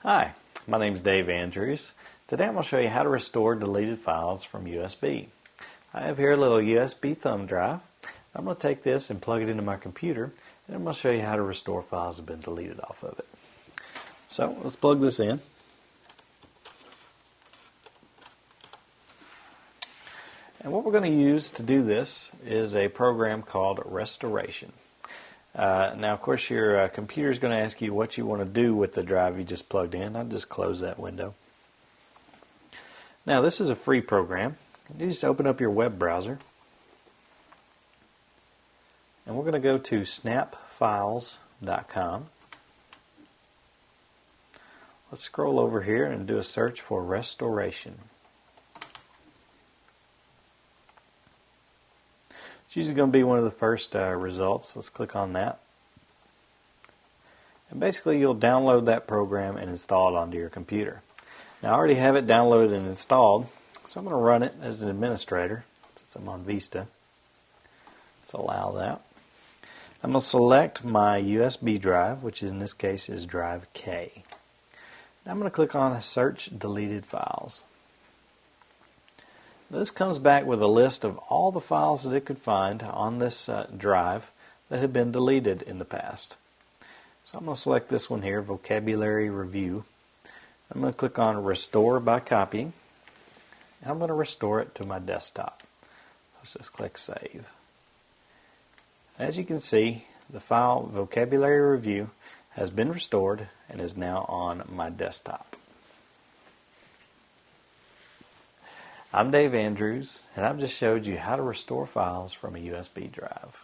Hi, my name is Dave Andrews. Today I'm going to show you how to restore deleted files from USB. I have here a little USB thumb drive. I'm going to take this and plug it into my computer, and I'm going to show you how to restore files that have been deleted off of it. So let's plug this in. And what we're going to use to do this is a program called Restoration. Now, of course, your computer is going to ask you what you want to do with the drive you just plugged in. I'll just close that window. Now, this is a free program. You just open up your web browser. And we're going to go to snapfiles.com. Let's scroll over here and do a search for Restoration. It's usually going to be one of the first results. Let's click on that. And basically you'll download that program and install it onto your computer. Now I already have it downloaded and installed, so I'm going to run it as an administrator since I'm on Vista. Let's allow that. I'm going to select my USB drive, which in this case is drive K. Now I'm going to click on Search Deleted Files. This comes back with a list of all the files that it could find on this drive that had been deleted in the past. So I'm going to select this one here, Vocabulary Review. I'm going to click on Restore by Copying, and I'm going to restore it to my desktop. Let's just click Save. As you can see, the file Vocabulary Review has been restored and is now on my desktop. I'm Dave Andrews, and I've just showed you how to restore files from a USB drive.